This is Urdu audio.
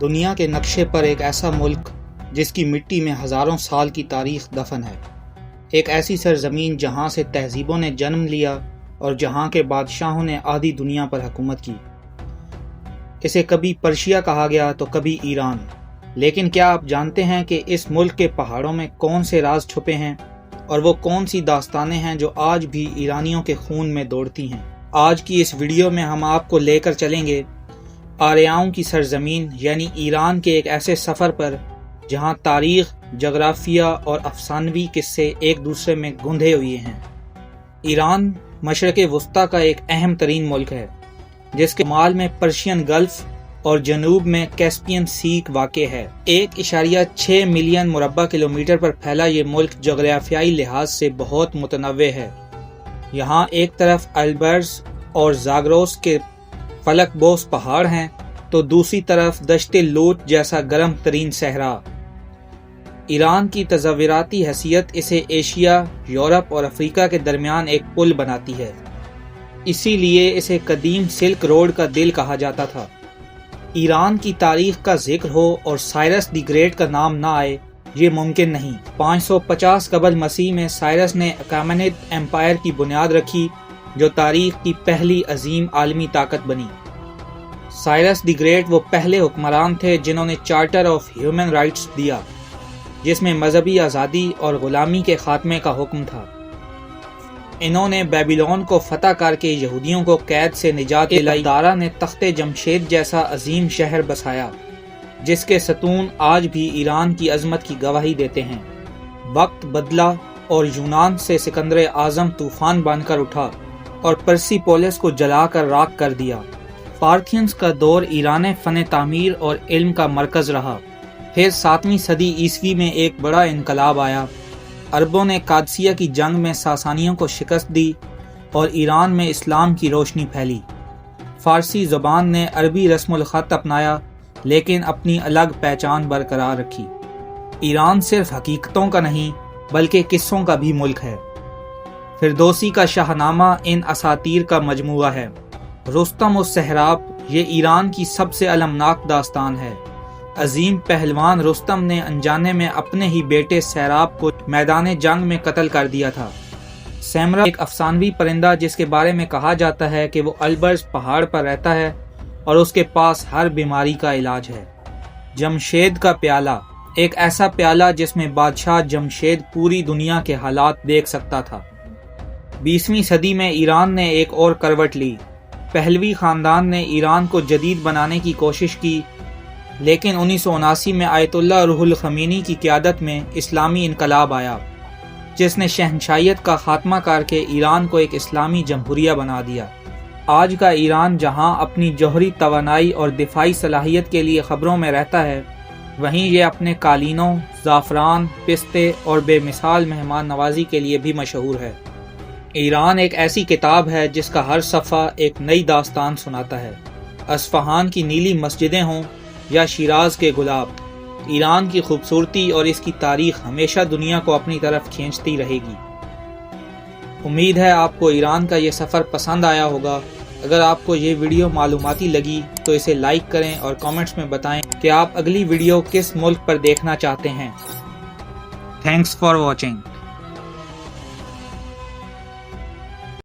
دنیا کے نقشے پر ایک ایسا ملک جس کی مٹی میں ہزاروں سال کی تاریخ دفن ہے، ایک ایسی سرزمین جہاں سے تہذیبوں نے جنم لیا اور جہاں کے بادشاہوں نے آدھی دنیا پر حکومت کی۔ اسے کبھی پرشیا کہا گیا تو کبھی ایران، لیکن کیا آپ جانتے ہیں کہ اس ملک کے پہاڑوں میں کون سے راز چھپے ہیں اور وہ کون سی داستانیں ہیں جو آج بھی ایرانیوں کے خون میں دوڑتی ہیں؟ آج کی اس ویڈیو میں ہم آپ کو لے کر چلیں گے آریاؤں کی سرزمین یعنی ایران کے ایک ایسے سفر پر جہاں تاریخ، جغرافیہ اور افسانوی قصے ایک دوسرے میں گندھے ہوئے ہیں۔ ایران مشرق وسطیٰ کا ایک اہم ترین ملک ہے جس کے شمال میں پرشین گلف اور جنوب میں کیسپین سی واقع ہے۔ 1.6 ملین مربع کلومیٹر پر پھیلا یہ ملک جغرافیائی لحاظ سے بہت متنوع ہے۔ یہاں ایک طرف البرز اور زاگروس کے فلک بوس پہاڑ ہیں تو دوسری طرف دشت لوٹ جیسا گرم ترین صحرا۔ ایران کی تصوراتی حیثیت اسے ایشیا، یورپ اور افریقہ کے درمیان ایک پل بناتی ہے، اسی لیے اسے قدیم سلک روڈ کا دل کہا جاتا تھا۔ ایران کی تاریخ کا ذکر ہو اور سائرس دی گریٹ کا نام نہ آئے یہ ممکن نہیں۔ 550 قبل مسیح میں سائرس نے اکامنید ایمپائر کی بنیاد رکھی جو تاریخ کی پہلی عظیم عالمی طاقت بنی۔ سائرس دی گریٹ وہ پہلے حکمران تھے جنہوں نے چارٹر آف ہیومن رائٹس دیا جس میں مذہبی آزادی اور غلامی کے خاتمے کا حکم تھا۔ انہوں نے بیبیلون کو فتح کر کے یہودیوں کو قید سے نجات دلائی۔ دارا نے تخت جمشید جیسا عظیم شہر بسایا جس کے ستون آج بھی ایران کی عظمت کی گواہی دیتے ہیں۔ وقت بدلا اور یونان سے سکندر اعظم طوفان بن کر اٹھا اور پرسی پولس کو جلا کر راکھ کر دیا۔ پارتھینز کا دور ایران فن تعمیر اور علم کا مرکز رہا۔ پھر 7ویں صدی عیسوی میں ایک بڑا انقلاب آیا۔ عربوں نے قادسیہ کی جنگ میں ساسانیوں کو شکست دی اور ایران میں اسلام کی روشنی پھیلی۔ فارسی زبان نے عربی رسم الخط اپنایا لیکن اپنی الگ پہچان برقرار رکھی۔ ایران صرف حقیقتوں کا نہیں بلکہ قصوں کا بھی ملک ہے۔ فردوسی کا شاہ نامہ ان اساطیر کا مجموعہ ہے۔ رستم و سہراب یہ ایران کی سب سے المناک داستان ہے۔ عظیم پہلوان رستم نے انجانے میں اپنے ہی بیٹے سہراب کو میدان جنگ میں قتل کر دیا تھا۔ سیمرا ایک افسانوی پرندہ جس کے بارے میں کہا جاتا ہے کہ وہ البرز پہاڑ پر رہتا ہے اور اس کے پاس ہر بیماری کا علاج ہے۔ جمشید کا پیالہ ایک ایسا پیالہ جس میں بادشاہ جمشید پوری دنیا کے حالات دیکھ سکتا تھا۔ 20ویں صدی میں ایران نے ایک اور کروٹ لی۔ پہلوی خاندان نے ایران کو جدید بنانے کی کوشش کی لیکن 1979 میں آیت اللہ روح الخمینی کی قیادت میں اسلامی انقلاب آیا جس نے شہنشاہیت کا خاتمہ کر کے ایران کو ایک اسلامی جمہوریہ بنا دیا۔ آج کا ایران جہاں اپنی جوہری توانائی اور دفاعی صلاحیت کے لیے خبروں میں رہتا ہے، وہیں یہ اپنے قالینوں، زعفران، پستے اور بے مثال مہمان نوازی کے لیے بھی مشہور ہے۔ ایران ایک ایسی کتاب ہے جس کا ہر صفحہ ایک نئی داستان سناتا ہے۔ اصفہان کی نیلی مسجدیں ہوں یا شیراز کے گلاب، ایران کی خوبصورتی اور اس کی تاریخ ہمیشہ دنیا کو اپنی طرف کھینچتی رہے گی۔ امید ہے آپ کو ایران کا یہ سفر پسند آیا ہوگا۔ اگر آپ کو یہ ویڈیو معلوماتی لگی تو اسے لائک کریں اور کامنٹس میں بتائیں کہ آپ اگلی ویڈیو کس ملک پر دیکھنا چاہتے ہیں۔ Thanks for watching.